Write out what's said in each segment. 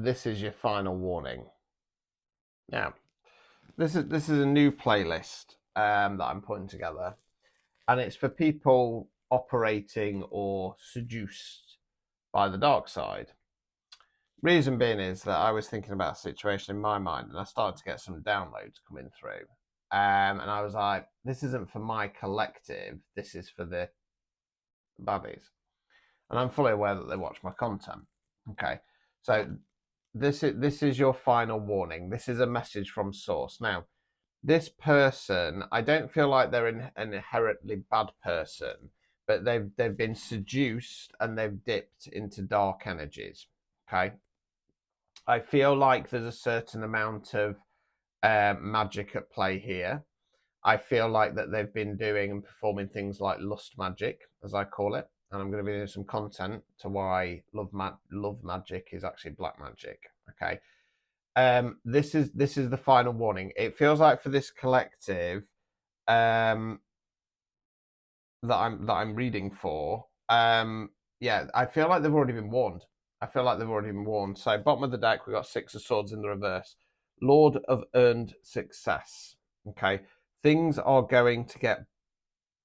this is your final warning. Now, this is a new playlist that I'm putting together, and it's for people operating or seduced by the dark side. Reason being is that I was thinking about a situation in my mind, and I started to get some downloads coming through, and I was like, this isn't for my collective, this is for the baddies. And I'm fully aware that they watch my content. Okay, so this is your final warning. This is a message from source. Now, this person, I don't feel like they're an inherently bad person, but they've been seduced and they've dipped into dark energies. Okay, I feel like there's a certain amount of magic at play here. I feel like that they've been doing and performing things like lust magic, as I call it, and I'm going to be doing some content to why love magic is actually black magic. Okay, this is the final warning. It feels like for this collective that I'm reading for, yeah, I feel like they've already been warned. So bottom of the deck, we've got 6 of Swords in the reverse. Lord of earned success. Okay, things are going to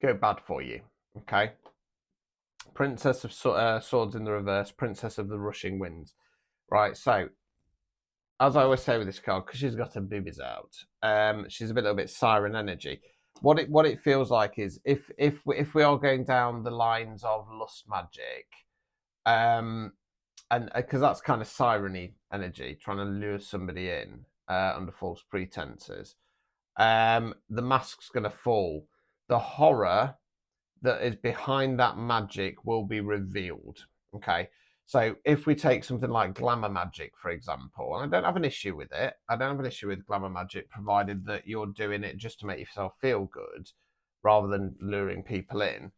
go bad for you. Okay, Princess of Swords in the reverse, Princess of the Rushing Winds. Right, so as I always say with this card, because she's got her boobies out, she's a little bit siren energy. What it feels like is if we are going down the lines of lust magic, and because that's kind of siren-y energy, trying to lure somebody in under false pretenses, the mask's going to fall. The horror that is behind that magic will be revealed. Okay, so if we take something like glamour magic, for example, and I don't have an issue with it. I don't have an issue with glamour magic, provided that you're doing it just to make yourself feel good, rather than luring people in.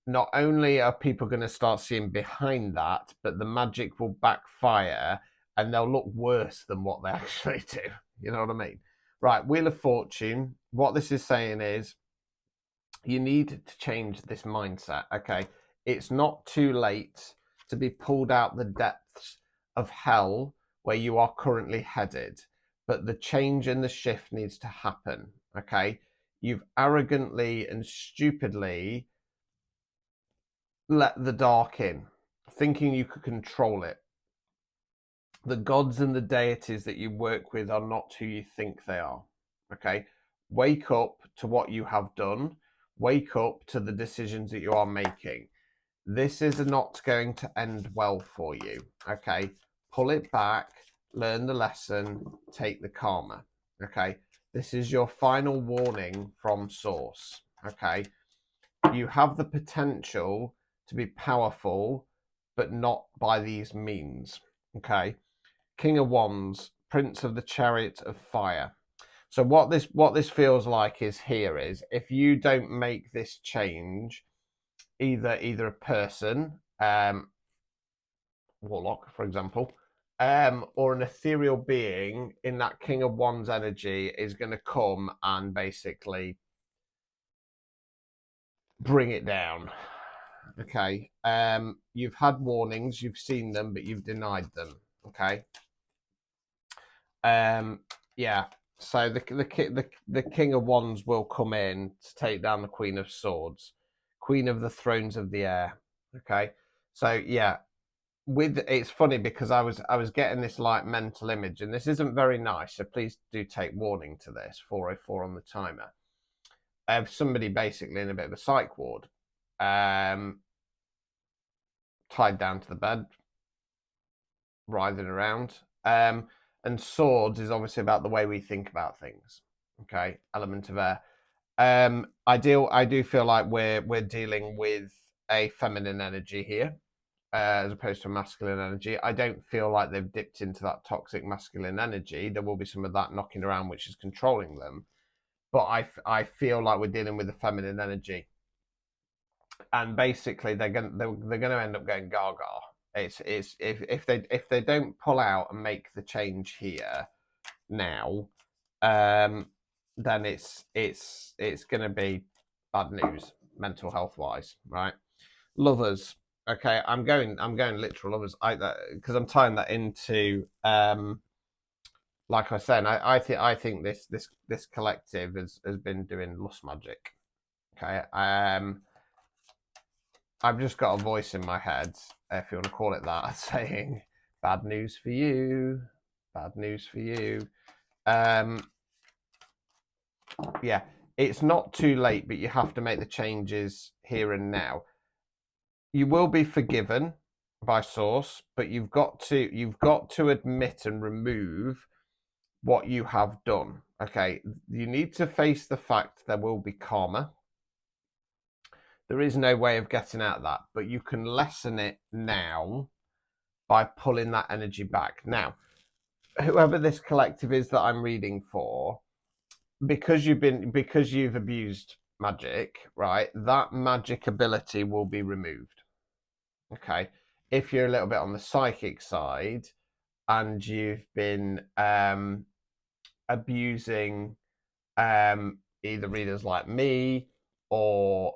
Not only are people going to start seeing behind that, but the magic will backfire and they'll look worse than what they actually do. You know what I mean? Right, Wheel of Fortune. What this is saying is you need to change this mindset. Okay, it's not too late to be pulled out the depths of hell where you are currently headed, but the change and the shift needs to happen. Okay, you've arrogantly and stupidly let the dark in, thinking you could control it. The gods and the deities that you work with are not who you think they are. Okay, wake up to what you have done. Wake up to the decisions that you are making. This is not going to end well for you. Okay, pull it back, learn the lesson, take the karma. Okay, this is your final warning from source. Okay, you have the potential to be powerful, but not by these means. Okay, King of Wands, Prince of the Chariot of Fire. So what this feels like is if you don't make this change, either a person, Warlock, for example, or an ethereal being in that King of Wands energy is going to come and basically bring it down. Okay, you've had warnings, you've seen them, but you've denied them. Okay, yeah. So the King of Wands will come in to take down the Queen of Swords, Queen of the Thrones of the Air. Okay, so yeah, it's funny because I was getting this like mental image, and this isn't very nice. So please do take warning to this. 4:04 on the timer. Of somebody basically in a bit of a psych ward, tied down to the bed, writhing around. And swords is obviously about the way we think about things. Okay, element of air. I do feel like we're dealing with a feminine energy here, as opposed to a masculine energy. I don't feel like they've dipped into that toxic masculine energy. There will be some of that knocking around, which is controlling them. But I feel like we're dealing with the feminine energy, and basically they're gonna end up going gaga. It's if they don't pull out and make the change here now, then it's gonna be bad news mental health wise, right? Lovers, Okay, I'm going literal others. Because I'm tying that into like I said, I think this collective has been doing lust magic. Okay. I've just got a voice in my head, if you want to call it that, saying bad news for you. Bad news for you. Yeah, it's not too late, but you have to make the changes here and now. You will be forgiven by source, but you've got to admit and remove what you have done. Okay, you need to face the fact there will be karma. There is no way of getting out of that, but you can lessen it now by pulling that energy back. Now, whoever this collective is that I'm reading for, because you've abused magic, right? That magic ability will be removed. Okay. If you're a little bit on the psychic side and you've been abusing either readers like me or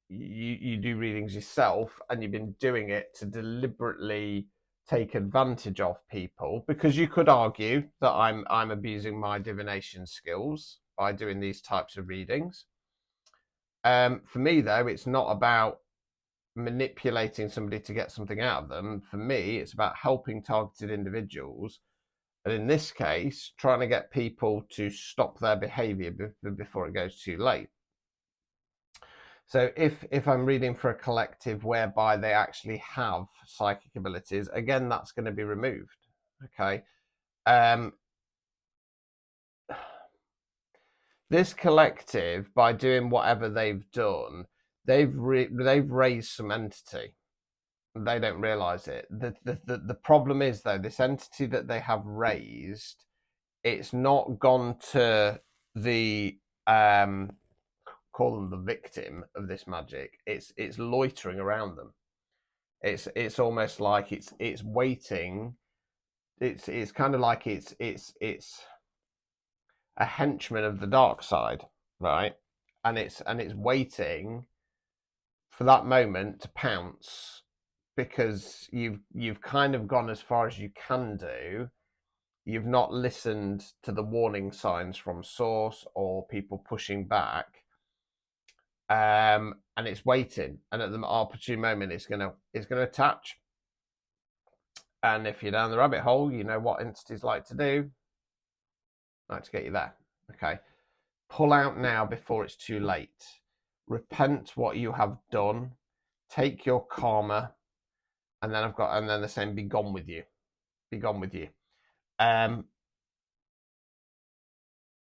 you do readings yourself and you've been doing it to deliberately take advantage of people, because you could argue that I'm abusing my divination skills by doing these types of readings. For me though, it's not about manipulating somebody to get something out of them. For me, it's about helping targeted individuals, and in this case, trying to get people to stop their behavior before it goes too late. So if I'm reading for a collective whereby they actually have psychic abilities, again, that's going to be removed. Okay. This collective, by doing whatever they've done, they've raised some entity. They don't realize it. The problem is though, this entity that they have raised, it's not gone to the call them the victim of this magic. It's loitering around them. It's almost like it's waiting. It's kind of like it's a henchman of the dark side, right? And it's waiting for that moment to pounce, because you've kind of gone as far as you can do. You've not listened to the warning signs from source or people pushing back, and it's waiting. And at the opportune moment, it's gonna attach. And if you're down the rabbit hole, you know what entities like to do. Like to get you there. Okay, pull out now before it's too late. Repent what you have done. Take your karma, and then they're saying, be gone with you. Be gone with you.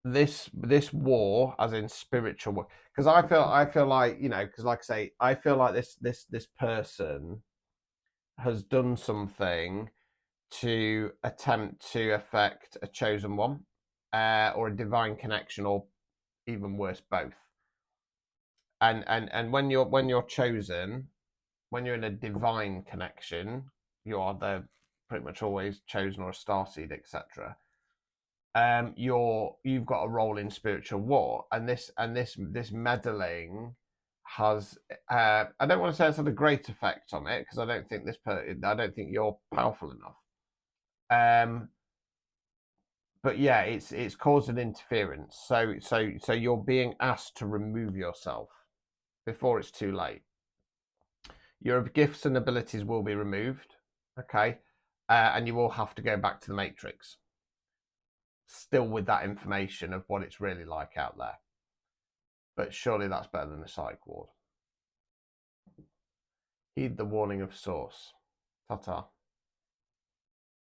This war, as in spiritual war, because I feel like, you know, because like I say, I feel like this person has done something to attempt to affect a chosen one, or a divine connection, or even worse, both. And when you're chosen, when you're in a divine connection, you are pretty much always chosen, or a starseed, etc. You've got a role in spiritual war, and this meddling has I don't want to say it's had a great effect on it, because I don't think you're powerful enough. But yeah, it's caused an interference. So you're being asked to remove yourself before it's too late. Your gifts and abilities will be removed, okay, and you will have to go back to the matrix, still with that information of what it's really like out there. But surely that's better than the psych ward. Heed the warning of source. Ta-ta.